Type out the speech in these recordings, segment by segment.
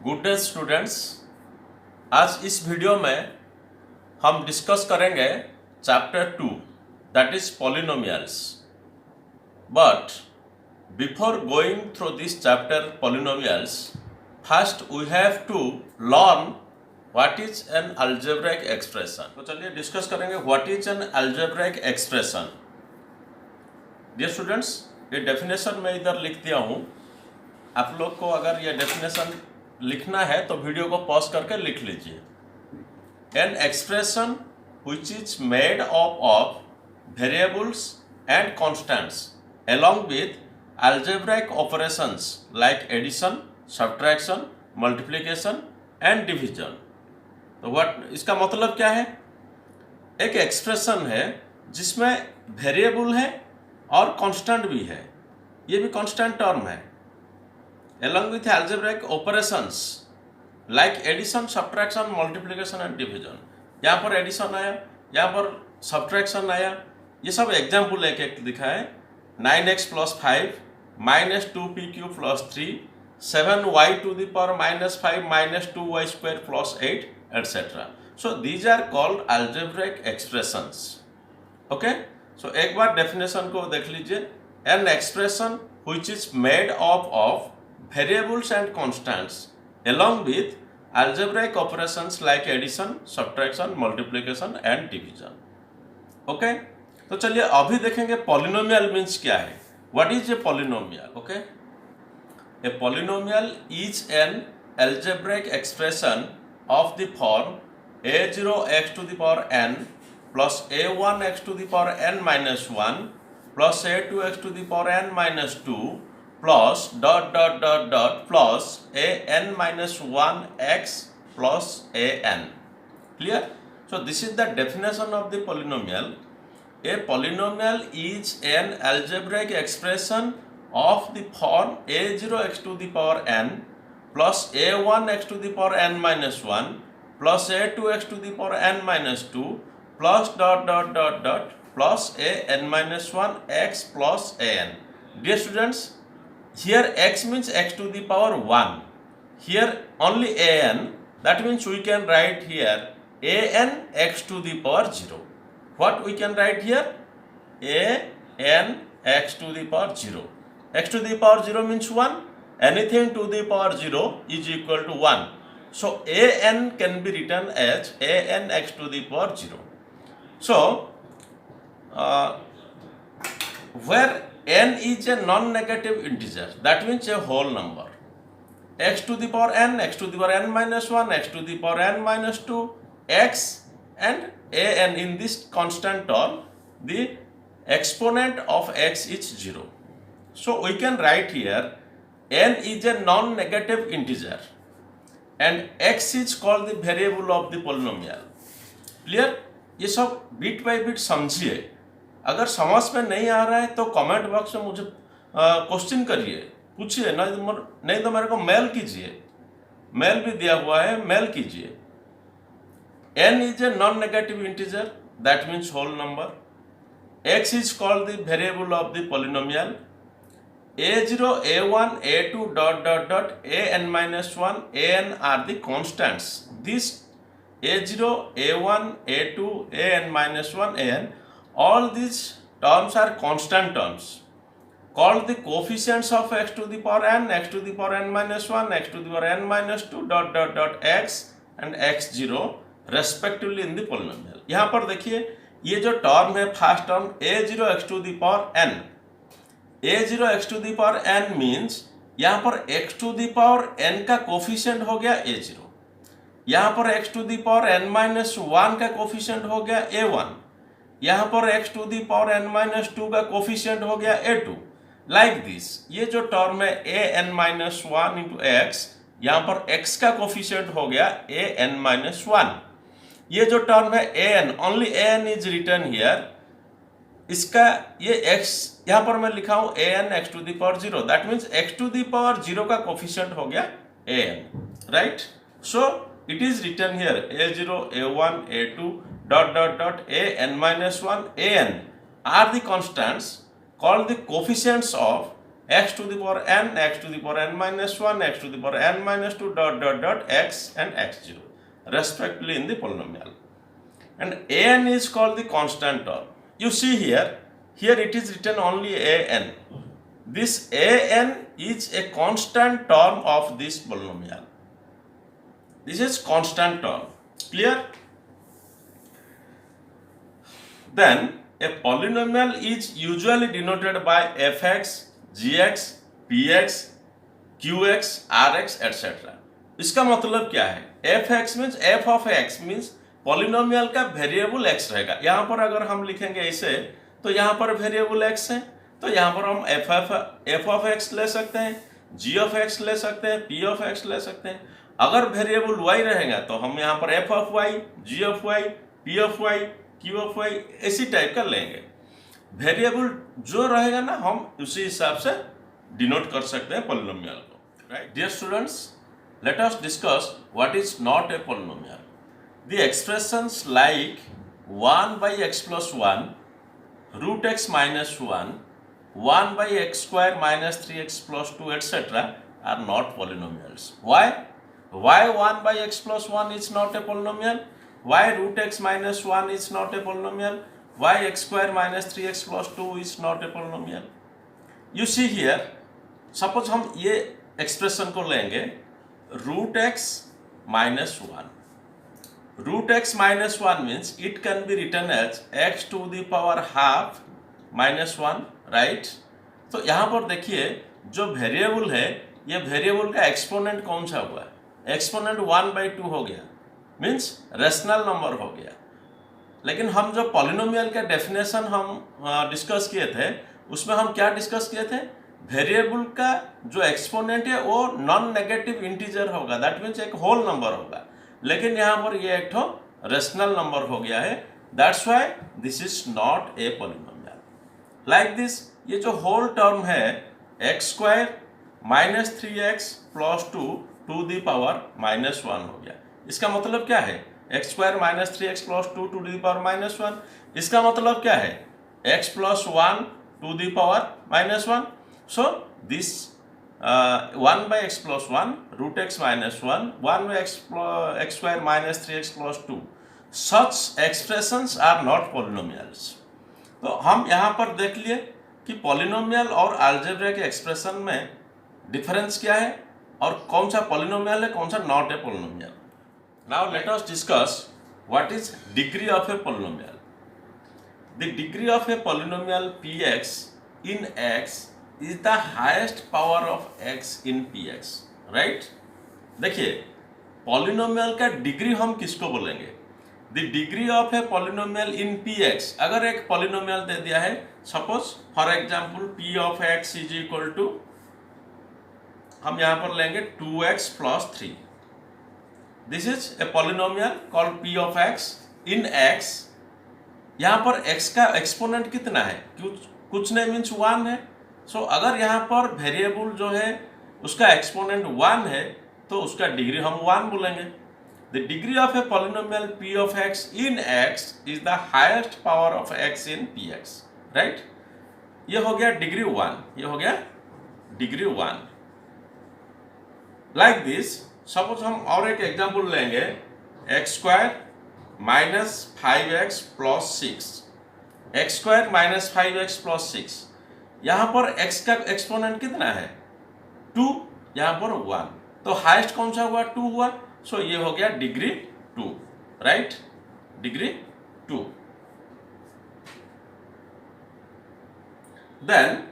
Good day students. आज इस video में हम डिस्कस करेंगे chapter 2 that is polynomials. But before going through this chapter polynomials, first we have to learn what is an algebraic expression. तो चलिए discuss करेंगे what is an algebraic expression. Dear students, ये definition मैं इधर लिख दिया हूँ। आप लोग को अगर ये डेफिनेशन लिखना है तो वीडियो को पॉज करके लिख लीजिए। An expression which is made up of variables and constants along with algebraic operations like addition, subtraction, multiplication and division। तो व्हाट इसका मतलब क्या है? एक एक्सप्रेशन है जिसमें वेरिएबल है और कांस्टेंट भी है। ये भी कांस्टेंट टर्म है। along with algebraic operations like addition, subtraction, multiplication and division। यहाँ पर एडिशन आया, यहाँ पर सब्ट्रैक्शन आया। ये सब एग्जाम्पल एक एक दिखा है। 9x + 5 -2pq + 3 7y to the power -5 -2y² + 8 etc. So these are called algebraic expressions। Okay, so एक बार डेफिनेशन को देख लीजिए। An expression which is made up of variables and constants along with algebraic operations like addition, subtraction, multiplication and division। Okay, तो चलिए अभी देखेंगे polynomial means क्या है। What is a polynomial? Okay, a polynomial is an algebraic expression of the form a0x to the power n plus a1x to the power n minus 1 plus a2x to the power n minus 2 plus ... plus a n minus 1 x plus a n। Clear? So this is the definition of the polynomial। A polynomial is an algebraic expression of the form a0x to the power n plus a1x to the power n minus 1 plus a2x to the power n minus 2 plus ... plus a n minus 1 x plus a n। Dear students, here x means x to the power 1, here only a n, that means we can write here a n x to the power 0। What we can write here? A n x to the power 0। x to the power 0 means 1, anything to the power 0 is equal to 1, so a n can be written as a n x to the power 0। So where n is a non-negative integer, that means a whole number, x to the power n, x to the power n minus 1, x to the power n minus 2, x and a n in this constant term, the exponent of x is 0। So we can write here n is a non-negative integer and x is called the variable of the polynomial। Clear? ये सब bit by bit समझिए। अगर समझ में नहीं आ रहा है तो कमेंट बॉक्स में मुझे क्वेश्चन करिए, पूछिए, नहीं तो मेरे को मेल कीजिए। मेल भी दिया हुआ है, मेल कीजिए। n is a non negative integer, that means whole number. x is called the variable of the polynomial. a0, a1, a2 ... an minus 1, an are the constants। This a0, a1, a2, an minus 1, an, all these terms are constant terms called the coefficients of x to the power n, x to the power n minus 1, x to the power n minus 2 ... x and x0 respectively in the polynomial। यहाँ पर देखिए ये जो term है, first term a0 x to the power n, a0 x to the power n means यहाँ पर x to the power n का coefficient हो गया a0, यहाँ पर x to the power n minus 1 का कोफिशिएंट हो गया a1, यहाँ पर x to the power n minus 2 का कोफिशिएंट हो गया a2। लाइक दिस, ये जो टर्म है a n minus 1 into x, यहाँ पर x का कोफिशिएंट हो गया a n minus 1। ये जो टर्म है a n, only a n is written here, इसका ये x यहाँ पर मैं लिखा हूँ a n x to the power 0, that means x to the power 0 का कोफिशिएंट हो गया a n, right? So it is written here a0, a1, a2 ... a n minus 1, an are the constants called the coefficients of x to the power n, x to the power n minus 1, x to the power n minus 2 dot dot dot x and x0 respectively in the polynomial. And an is called the constant term. You see here it is written only an. This an is a constant term of this polynomial. This is constant term. Clear? Then a polynomial is usually denoted by fx, gx, px, qx, rx, etc. इसका मतलब क्या है? fx means f of x means polynomial का variable x रहेगा. यहाँ पर अगर हम लिखेंगे ऐसे तो यहाँ पर वेरिएबल x है, तो यहाँ पर हम f of x ले सकते हैं, g of x ले सकते हैं, p of x ले सकते हैं. अगर वेरिएबल y रहेगा तो हम यहाँ पर f of y, g of y, p of y, q of y इसी टाइप का लेंगे. वेरिएबल जो रहेगा ना हम उसी हिसाब से डिनोट कर सकते हैं पॉलिनोमियल को. Right dear students, let us discuss what is not a polynomial. The expressions like 1 by x plus 1, root x minus 1, 1 by x square minus 3x plus 2, etc. are not polynomials. Why? Why 1 by x plus 1 is not a polynomial? Why root x minus 1 is not a polynomial? Why x square minus 3x plus 2 is not a polynomial? You see here, suppose हम ये expression को लेंगे root x minus 1. Root x minus 1 means it can be written as x to the power half minus 1, right? तो यहाँ पर देखिए जो variable है ये वेरिएबल का एक्सपोनेंट कौन सा हुआ? एक्सपोनेंट 1/2 हो गया, मीन्स रेशनल नंबर हो गया. लेकिन हम जो पॉलिनोमियल का डेफिनेशन हम डिस्कस किए थे उसमें हम क्या डिस्कस किए थे? वेरिएबल का जो एक्सपोनेंट है वो नॉन नेगेटिव इंटीजर होगा, दैट मीन्स एक होल नंबर होगा. लेकिन यहाँ पर ये एक रेशनल नंबर हो गया है, that's why this is not a polynomial. Like this, ये जो होल टर्म है x square minus 3x plus 2 to the power minus 1 हो गया. इसका मतलब क्या है? X square minus 3x plus 2 to the power minus 1. इसका मतलब क्या है? x plus 1 to the power minus 1. So this 1 by x plus 1, root x minus 1, 1 by x square minus 3x plus 2. Such expressions are not polynomials. तो हम यहाँ पर देख लिए कि पॉलिनोमियल और अलजेब्रिक एक्सप्रेशन में डिफरेंस क्या है और कौन सा पॉलिनोमियल है, कौन सा not a polynomial. Now let us discuss what is degree of a polynomial. The degree of a polynomial px in x is the highest power of x in px, right? देखिए polynomial का degree हम किसको बोलेंगे? The degree of a polynomial in px. अगर एक पॉलिनोमियल दे दिया है, suppose for example p of x is equal to, हम यहाँ पर लेंगे 2x plus 3. This is a polynomial called p of x in x. यहाँ पर x का एक्सपोनेंट कितना है? कुछ नहीं, मीन्स 1 है. सो अगर यहाँ पर वेरिएबल जो है उसका एक्सपोनेंट 1 है तो उसका डिग्री हम 1 बोलेंगे. The degree of a polynomial p of x in x is the highest power of x in px, right? ये हो गया डिग्री 1, ये हो गया डिग्री 1. लाइक दिस, सपोज हम और एक एग्जांपल लेंगे x square minus 5x plus 6. x square minus 5x plus 6. यहाँ पर x का एक्सपोनेंट कितना है? 2, यहाँ पर 1. तो हाईएस्ट कौन सा हुआ? 2 हुआ. सो ये हो गया degree 2, right? Degree 2. Then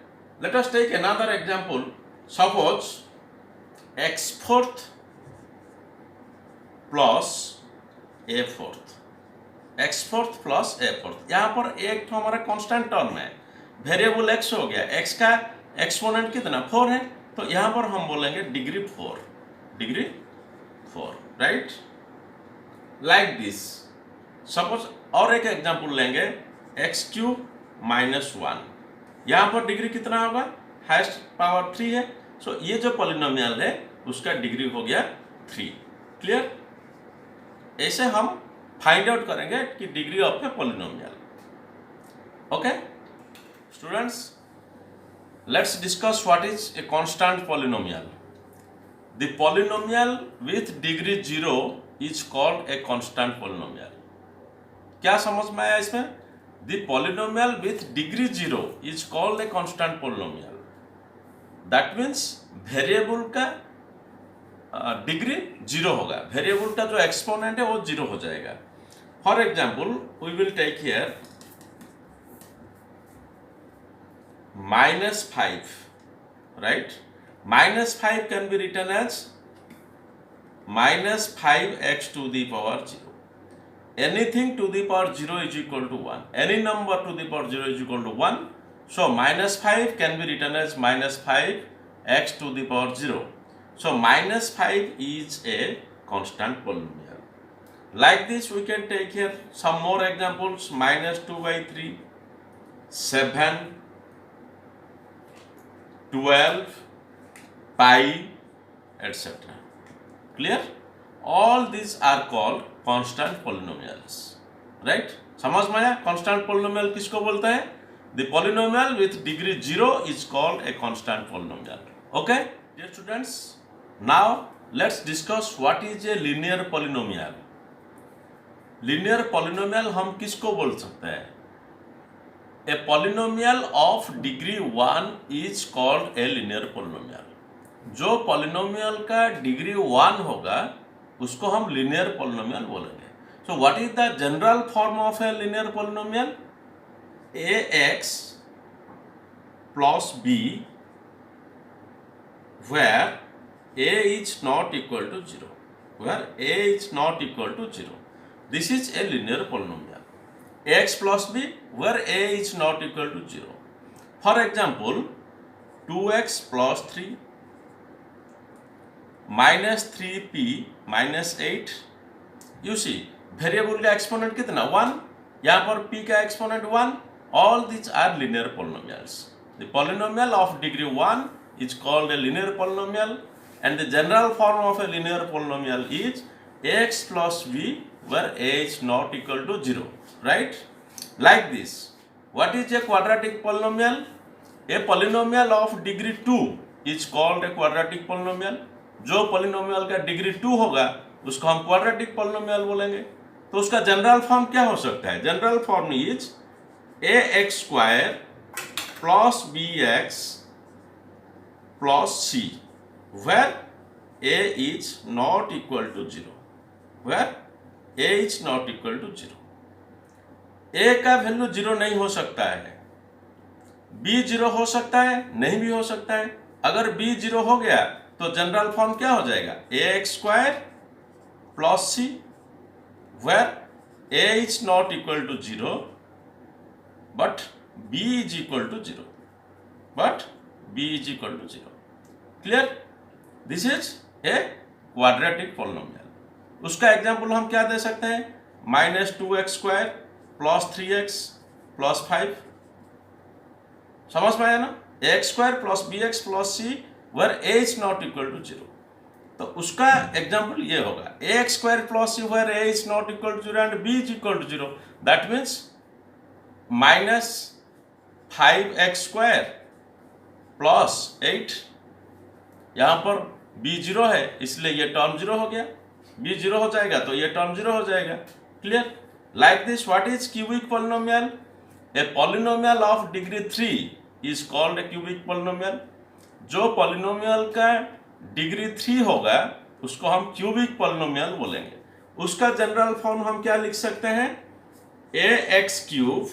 let us take another example. Suppose x4 plus a4. x4 plus a4. यहाँ पर एक तो हमारा कांस्टेंट टर्म है, वेरिएबल x हो गया. x का एक्सपोनेंट कितना? 4 है. तो यहाँ पर हम बोलेंगे degree 4, degree 4, right? Like this, suppose और एक एग्जांपल लेंगे x³ माइनस 1. यहाँ पर डिग्री कितना होगा? हाईएस्ट पावर 3 है. सो ये जो पॉलिनोमियल है उसका डिग्री हो गया 3. क्लियर? ऐसे हम फाइंड आउट करेंगे कि degree of a polynomial. Okay students, let's discuss what is a constant polynomial. The polynomial with degree 0 is called a constant polynomial. क्या समझ में आया इसमें? The polynomial with degree 0 is called a constant polynomial. That means variable का degree 0 होगा, variable का जो exponent है वो 0 हो जाएगा. For example we will take here -5, right? -5 can be written as -5x to the power 0. Anything to the power 0 is equal to 1. Any number to the power 0 is equal to 1. So -5 can be written as -5x to the power 0. So -5 is a constant polynomial. Like this we can take here some more examples. -2/3, 7, 12, pi, etc. Clear? All these are called constant polynomials. Right? समझ में आया? Constant polynomial किसको बोलते हैं? The polynomial with degree 0 is called a constant polynomial. Okay? Dear students, now let's discuss what is a linear polynomial. Linear polynomial हम किसको बोल सकते हैं? A polynomial of degree 1 is called a linear polynomial. जो polynomial का degree 1 होगा उसको हम linear polynomial बोलेंगे. So what is the general form of a linear polynomial? ax plus b where a is not equal to 0. Where a is not equal to 0. This is a linear polynomial. Ax plus b where a is not equal to 0. For example, 2x plus 3 minus 3p minus 8. You see, variable का exponent कितना? 1. यहाँ पर p का exponent 1. All these are linear polynomials. The polynomial of degree 1 is called a linear polynomial, and the general form of a linear polynomial is ax plus b where a is not equal to 0. Right? Like this. What is a quadratic polynomial? A polynomial of degree 2 is called a quadratic polynomial. जो polynomial का degree 2 होगा उसको हम quadratic polynomial बोलेंगे. तो उसका general form क्या हो सकता है? General form is ax square plus bx plus c where a is not equal to 0. where a is not equal to 0. a का वैल्यू 0 नहीं हो सकता है, b 0 हो सकता है, नहीं भी हो सकता है. अगर b 0 हो गया तो जनरल फॉर्म क्या हो जाएगा? ax square plus c where a is not equal to 0 but b is equal to 0. but b is equal to 0. Clear? This is a quadratic polynomial. उसका एग्जाम्पल हम क्या दे सकते हैं? -2x square plus 3x plus 5. समझ में आया ना? x square plus bx plus c where a is not equal to 0. तो उसका एग्जाम्पल ये होगा ax square plus c where a is not equal to 0 and b is equal to 0. That means -5x square plus 8. यहाँ पर b 0 है इसलिए ये term 0 हो गया. b 0 हो जाएगा तो ये टर्म 0 हो जाएगा. Clear? Like this what is cubic polynomial? A polynomial of degree 3 is called a cubic polynomial. जो पॉलिनोमियल का डिग्री 3 होगा उसको हम क्यूबिक पॉलिनोमियल बोलेंगे. उसका जनरल फॉर्म हम क्या लिख सकते हैं? ax cube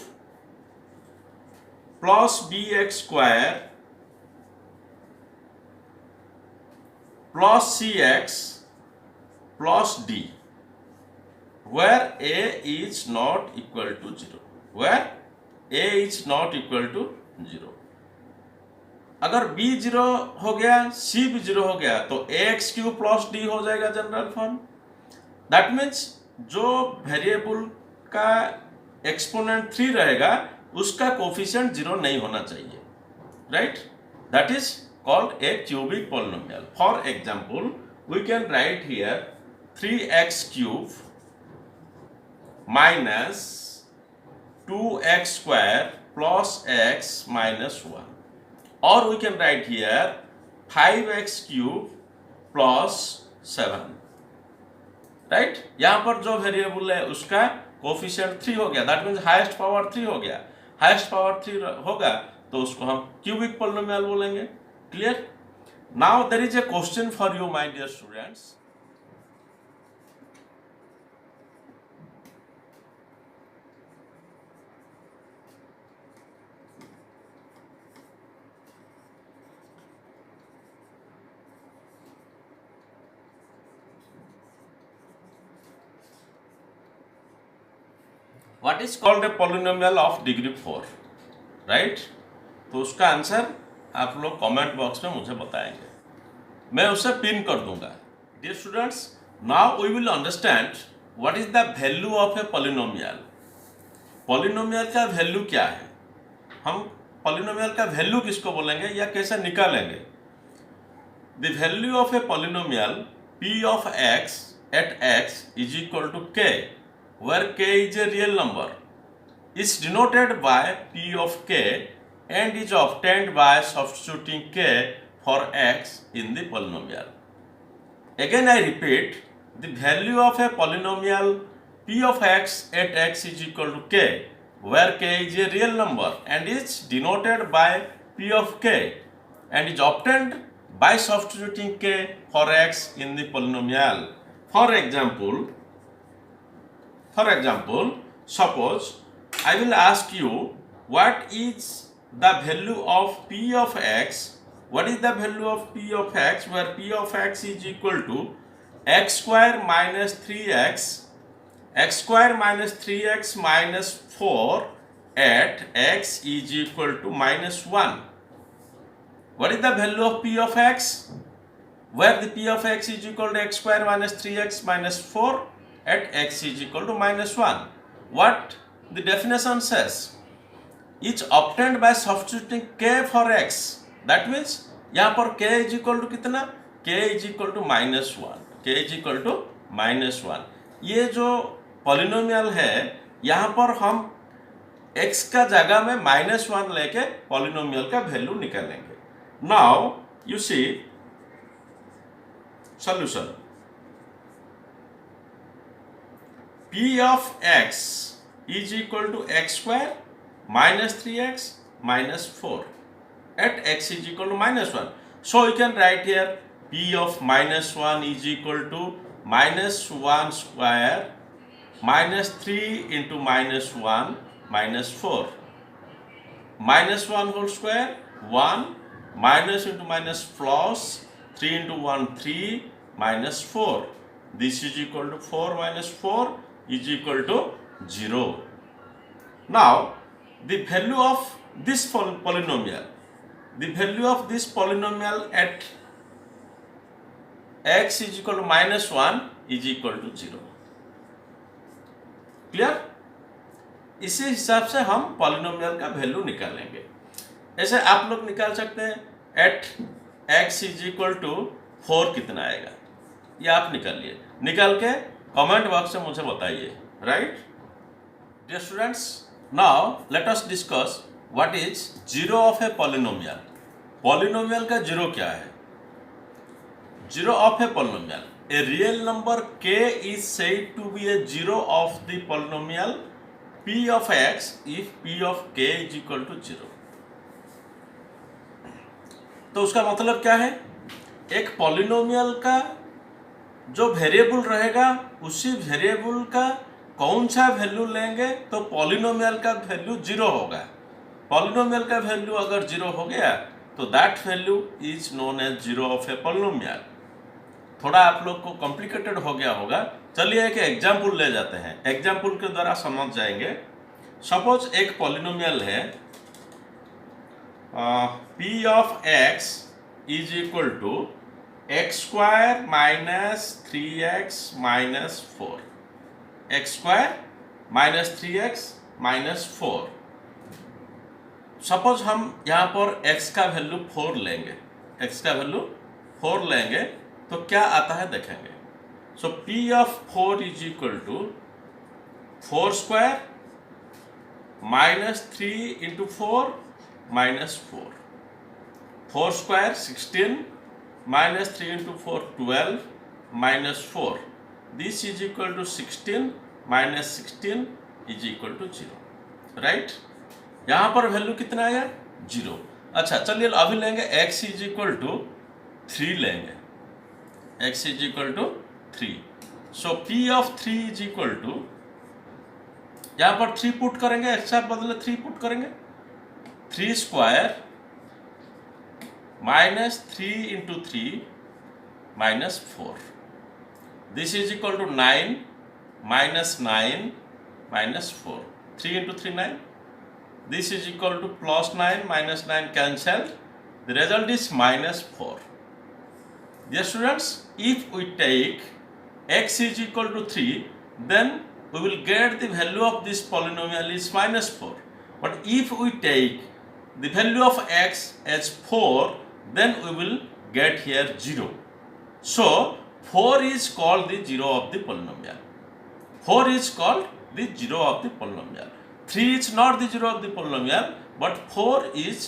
plus bx square plus cx plus d where a is not equal to 0. where a is not equal to 0. अगर b 0 हो गया, c भी 0 हो गया तो ax क्यूब प्लस d हो जाएगा जनरल फॉर्म. दैट मीन्स जो वेरिएबल का एक्सपोनेंट 3 रहेगा उसका कोफिशिएंट 0 नहीं होना चाहिए. Right? That is called a cubic polynomial. For example, we can write here 3x cube minus 2x square plus x minus 1. or we can write here 5x cube plus 7, right. यहां पर जो variable है उसका coefficient 3 हो गया, that means highest power 3 हो गया। Highest power 3 होगा तो उसको हम क्यूबिक पॉलिनोमियल बोलेंगे। Clear? Now there is a question for you my dear students. What is called a polynomial of degree 4, right? तो उसका आंसर आप लोग कमेंट बॉक्स में मुझे बताएंगे, मैं उसे पिन कर दूंगा। Dear students, now we will understand what is the value of a polynomial. Polynomial का वैल्यू क्या है, हम पॉलिनोमियल का वैल्यू किसको बोलेंगे या कैसे निकालेंगे। The value of a polynomial p of x at x is equal to k, where k is a real number, is denoted by p of k and is obtained by substituting k for x in the polynomial. Again I repeat, the value of a polynomial p of x at x is equal to k, where k is a real number and is denoted by p of k and is obtained by substituting k for x in the polynomial. For example, suppose I will ask you what is the value of p of x. What is the value of p of x, where p of x is equal to x square minus 3x, x square minus 3x minus 4 at x is equal to minus 1. What is the value of p of x, where the p of x is equal to x square minus 3x minus 4 at x is equal to minus 1. What the definition says, is obtained by substituting k for x. That means यहाँ पर k is equal to कितना, k is equal to minus 1, k is equal to minus 1। ये जो polynomial है यहाँ पर हम x का जगह में minus 1 लेके पॉलिनोमियल का वैल्यू निकालेंगे। Now you see solution. P of x is equal to x square minus 3x minus 4 at x is equal to minus 1. So you can write here P of minus 1 is equal to minus 1 square minus 3 into minus 1 minus 4. Minus 1 whole square 1, minus into minus plus 3 into 1 3 minus 4. This is equal to 4 minus 4 is equal to 0. Now the value of this polynomial, the value of this polynomial at x is equal to minus 1 is equal to 0. Clear? इसी हिसाब से हम polynomial का value निकालेंगे। ऐसे आप लोग निकाल सकते हैं at x is equal to 4 कितना आएगा, ये आप निकालिए, निकाल के कमेंट बॉक्स में मुझे बताइए, right? Dear students, now let us discuss what is zero of a polynomial. Polynomial का जीरो क्या है? Zero of a polynomial, a real number k is said to be a zero of the polynomial p of x if p of k is equal to 0. तो उसका मतलब क्या है? एक polynomial का जो वेरिएबल रहेगा उसी वेरिएबल का कौन सा वैल्यू लेंगे तो पॉलिनोमियल का वैल्यू 0 होगा। पॉलिनोमियल का वैल्यू अगर 0 हो गया तो that value is known as zero of a polynomial. थोड़ा आप लोग को कॉम्प्लिकेटेड हो गया होगा, चलिए एक एग्जाम्पल ले जाते हैं, एग्जाम्पल के द्वारा समझ जाएंगे। सपोज एक पॉलिनोमियल है p of x is equal to x square minus 3x minus 4, x square minus 3x minus 4। Suppose हम यहाँ पर x का वैल्यू 4 लेंगे, x का वैल्यू 4 लेंगे तो क्या आता है देखेंगे। सो p of 4 is equal to 4 square minus 3 into 4 minus 4। 4 square 16 minus 3 into 4 12 minus 4. This is equal to 16 minus 16 is equal to 0. Right, यहाँ पर वैल्यू कितना आया 0. अच्छा चलिए अभी लेंगे x इज इक्वल टू 3 लेंगे. x is equal to 3. So p of 3 is equal to, यहाँ पर 3 पुट करेंगे, x बदले 3 पुट करेंगे. 3 square minus 3 into 3 minus 4. This is equal to 9 minus 9 minus 4. 3 into 3 9. This is equal to plus 9 minus 9 cancelled. The result is minus 4. Dear students, if we take x is equal to 3, then we will get the value of this polynomial is minus 4. But if we take the value of x as 4, then we will get here 0. So 4 is called the 0 of the polynomial. 4 is called the 0 of the polynomial. 3 is not the 0 of the polynomial, but 4 is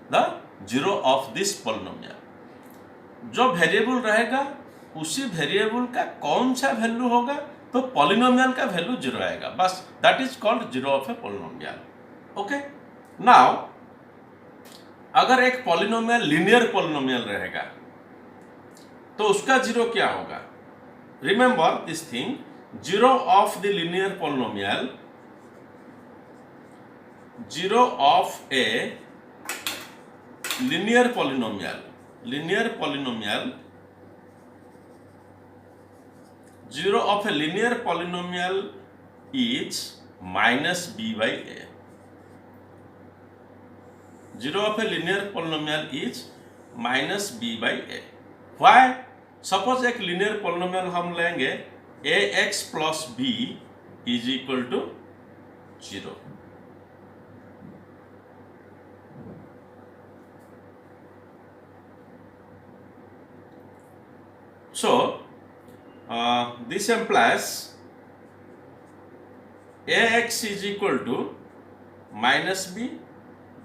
the 0 of this polynomial. जो variable रहेगा उसी variable का कौन सा value होगा, तो polynomial का value 0 आएगा, बस. That is called 0 of a polynomial. Okay, now अगर एक पॉलिनोमियल लीनियर पॉलिनोमियल रहेगा तो उसका 0 क्या होगा. Remember this thing, 0 of the linear polynomial, 0 of a linear polynomial, 0 of a linear polynomial is minus b by a. 0 of a linear polynomial is minus b by a. Why? Suppose एक linear polynomial हम लेंगे ax plus b is equal to 0. So this implies ax is equal to minus b.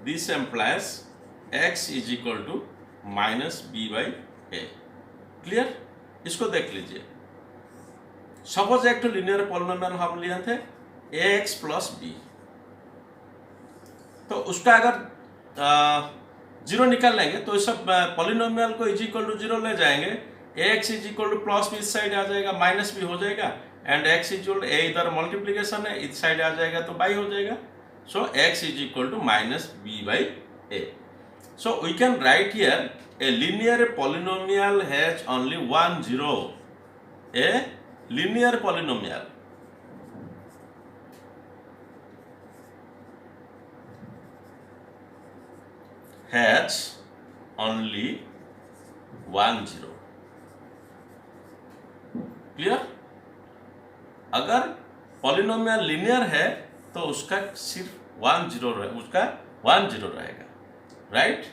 This implies x is equal to minus b by a. Clear? इसको देख लीजिए. Suppose एक तो linear polynomial हम लिए थे ax प्लस b, तो उसका अगर 0 निकाल लेंगे तो इस सब पॉलिनोमियल को इज इक्वल टू 0 ले जाएंगे. ax is equal to plus b इस साइड आ जाएगा, माइनस b हो जाएगा, and x is equal to a इधर मल्टीप्लीकेशन है, इस साइड आ जाएगा तो बाई हो जाएगा. So x is equal to minus b by a. So we can write here a linear polynomial has only one 0. A linear polynomial has only one 0. Clear? अगर polynomial linear है तो उसका सिर्फ 1 0 उसका 1 0 रहेगा. राइट?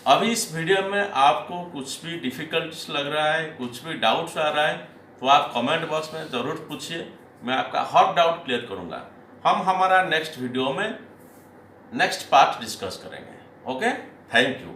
अभी इस वीडियो में आपको कुछ भी डिफिकल्ट लग रहा है, कुछ भी डाउट्स आ रहा है, तो आप कमेंट बॉक्स में ज़रूर पूछिए, मैं आपका हर डाउट क्लियर करूंगा. हम हमारा नेक्स्ट वीडियो में नेक्स्ट पार्ट डिस्कस करेंगे. Okay, thank you.